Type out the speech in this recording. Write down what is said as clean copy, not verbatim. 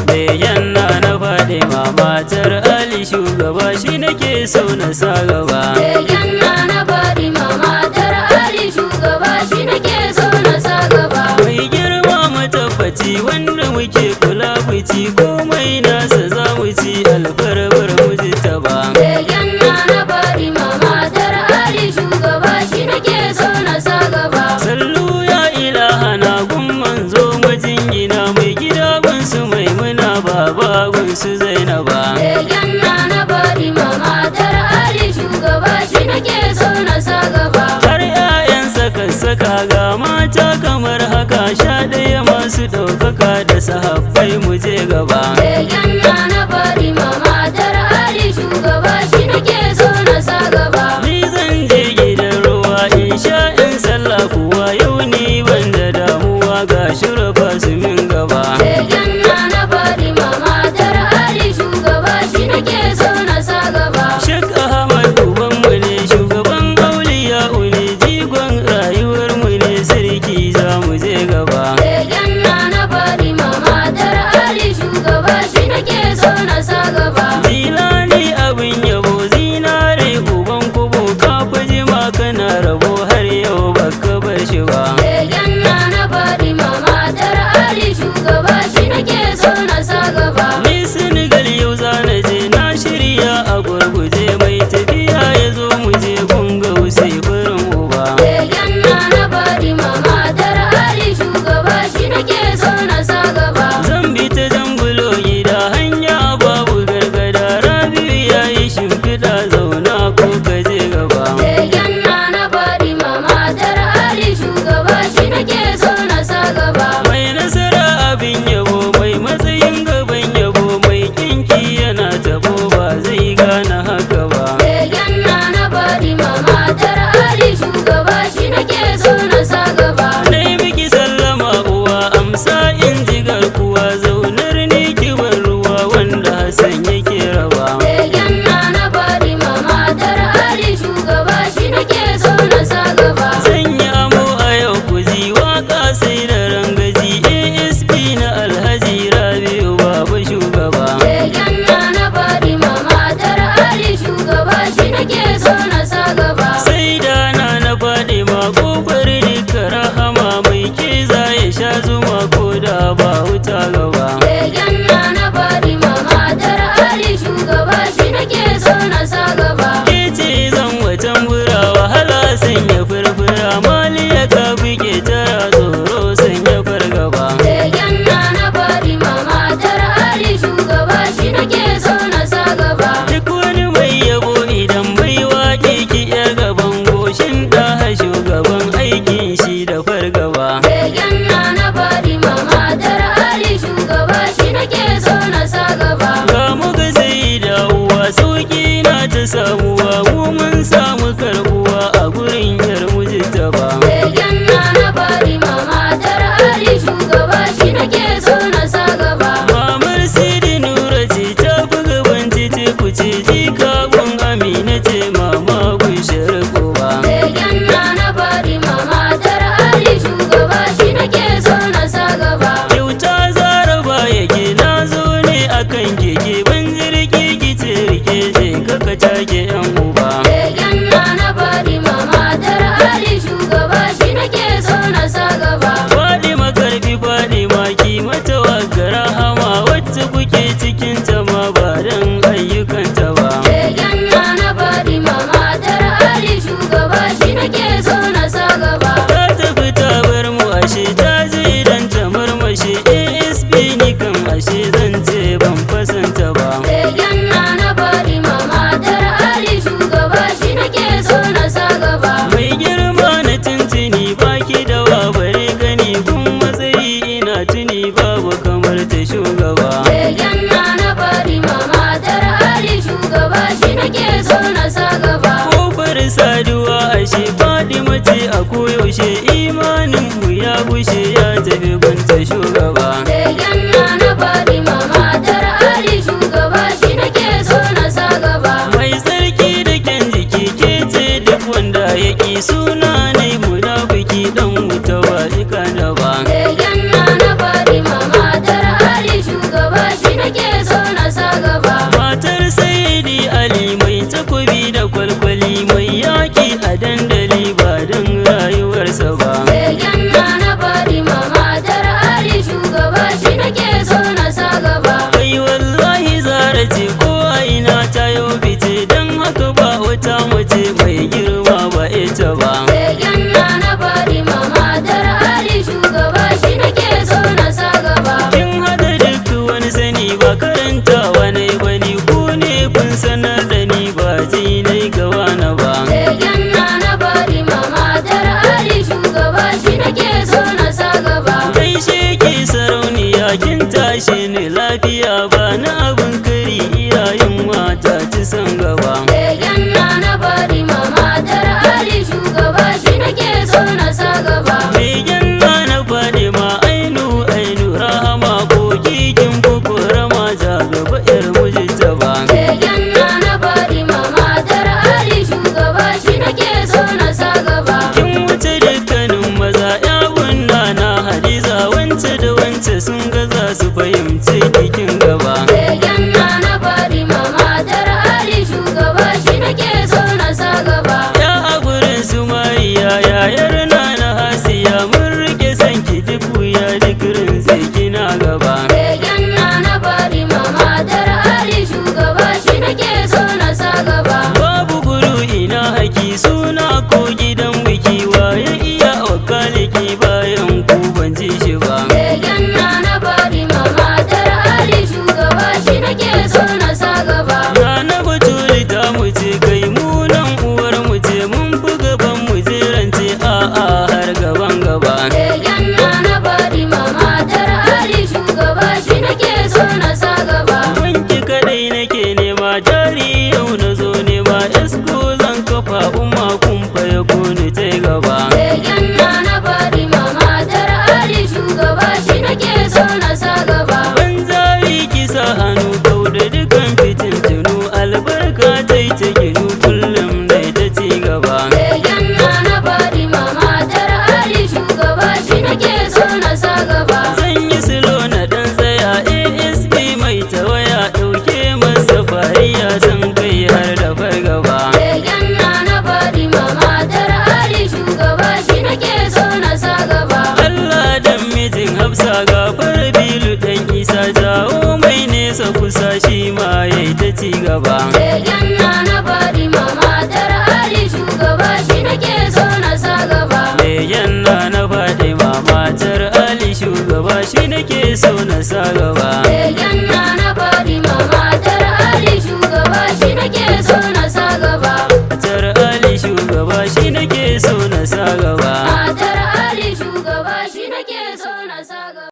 Begen na Fadima matar Ali shugaba shi nake so na sa gaba. Begen na Fadima matar Ali shugaba shi nake so na sa gaba. Mai girma matabbaci wanda muke kula fici komai nasa za mu ci alfarbar mujtaba. Begen na Fadima matar Ali shugaba shi nake so na sa gaba. Sallu ya ilahana gun manzo majingina mai gida gunsu maimuna baba gunsu Zainaba. Begen na Fadima matar Ali shugaba shi nake so na sa gaba. Har 'ya'yan saka ga mata kamar haka 11 masu ɗaukaka da sahabbai mu je gaba. Begen na Fadima matar Ali shugaba shi nake so na sa gaba. Ni zan je gidan ruwa in sha in sallah kuwa yau ni ban da damuwa ga shurafa su min gaba. Begen na Fadima matar Ali shugaba shi nake so na sa gaba. Shek Ahmad ubanmu ne shugaban auliya ne jigon rayuwar mu ne sarki za mu je gaba. Begen na Fadima matar Ali shugaba shi nake so na sa gaba. Zilani abin yabo zinare uban kubo ka fi jima kana rabo har yau baka bar shi ba. Begen na Fadima matar Ali shugaba shi nake so na sa gaba. Ni Senegal yau zana je na shirya a gurguje mai tafiya ya zo mu je kunga sai farin uba. Begen na Fadima matar Ali shugaba shi nake so na sa gaba. Zan bi ta jambulo gida hanya babu gargada Rabi'u ya yi shimfiɗa zauna ko ka je gaba. Begen na Fadima matar Ali shugaba shi nake so na sa gaba. Mai nasara abin yabo mai matsayin gaban yabo mai kinki yana tabo ba zai gane haka ba. Begen na Fadima matar Ali shugaba shi nake so na sa gaba. Dai miki sallama uwa amsa in ji garkuwa zaunar ni kibar ruwa wanda Hassan yake raba. Begen na Fadima matar Ali shugaba shi nake so na sa gaba. Zan yi amo a yau ku ji waka sai da rangaji ASP na Alhaji Rabi'u babu shugaba. Begen na Fadima matar Ali shugaba shi nake so na sa gaba. Sai da na faɗi ma kofar duka rahama mai ke za ya sha zuma ko da ba wuta gaba. Begen na Fadima matar Ali shugaba shi nake so na sa gaba. Ke ce zan wacan bura wahala sanya furfura maliya ka fike tara tsoro sanya fargaba. Begen na Fadima matar Ali shugaba shi nake so na sa gaba. Duk wani mai yabo idan bai waƙe ki yar gaban goshin ɗaha shugaban aikin shi da fargaba. Begen na Fadima matar Ali shugaba shi nake so na sa gaba. Ga mu ga sai da uwa sauki na ta samuwa mu mun samu karbuwa a gurin yar mujtaba. Begen na Fadima matar Ali shugaba shi nake so na sa gaba. Mamar Sidi Nura ce ta fi gaban titi ku ce jika gun Amina ce mama gun sharkowa. Begen na Fadima matar Ali shugaba shi nake so na sa gaba. Kyauta zaraba yake na zo ne akan keke ban jirgi kice rike je kaka take yan uba. Begen na Fadima matar Ali shugaba shi nake so na sa gaba. Fadima karfi Fadima ki mata wagara hama wacce kuke cikin ta ma ba dan ayyukanta ba. Begen na Fadima matar Ali shugaba shi nake so na sa gaba. Ta tafi ta bar mu ashe ta je dan ta marmashe ASP ni kan ashe zan ce ban fasanta ba. Begen na Fadima matar Ali shugaba shi nake so na sa gaba. Mai girma na tuntuni baki da wabare gani kun matsayi ina tuni babu kamar ta shugaba. Begen na Fadima matar Ali shugaba shi nake so na sa gaba. Kofar saduwa ashe Fadima ce a koyaushe imanin mu ya bushe ya tafi gunta shugaba. Begen na Fadima matar Ali shugaba shi nake so na sa gaba. Mai sarki da kyan jiki ke ce duk wanda ya ƙi suna ne munafiki dan wuta ba duka da ba. Begen na lafiya ba na abin kari iyayen mata ci san gaba. Begen na bari matar Ali shugaba shi nake so na sa gaba. Begen na faɗi ma ainu rahama koki kin kuku rama ja gaba yar mujita ba. Begen na bari matar Ali shugaba shi nake so na sa gaba. Kin wuce dukkanin maza yawun na Hadiza wance da wance sun gaza su fahimci kikin gaba. Begen na bari matar Ali shugaba shi nake so na sa gaba. Ya a gurin su Mariya yayar na Hasiya mun rike sanki duk wuya duk rinzi kina gaba. Begen na bari matar Ali shugaba shi nake so na sa gaba. Babu guru ina haki suna ko gidan biki waye iya wakaliki bayan ku ban ji shi ba. Begen na bari matar Ali shugaba shi nake so na sa gaba. Rana Batuli ta mu ce kai mu nan uwar mu ce mun fi gaban mu zirance a'a har gaban gaba. Begen na bari matar Ali shugaba shi nake so na sa gaba. Wanki kadai nake nema jari yau na zo nema esko zan kafa umma kumfa ya kone ta gaba. Begen na bari matar Ali shugaba shi nake so na sa gaba. Ban zari kisa hannu kau da dukan fitintunu albarka ta yi ta ginu kullum dai ta ci gaba. Begen na bari matar Ali shugaba shi nake so na sa gaba. Zan yi silo na dan tsaya ASP mai tawaya ɗauke masa fariya san kai har da fargaba. Begen na bari matar Ali shugaba shi nake so na sa gaba. Allah dan mijin Hafsa gafar bilu dan Isa jawo mai nesa kusa shi ma yayi ta ci gaba. Begen na bari matar Ali shugaba shi nake so na sa gaba. Begen na faɗi matar Ali shugaba shi nake so na sa gaba.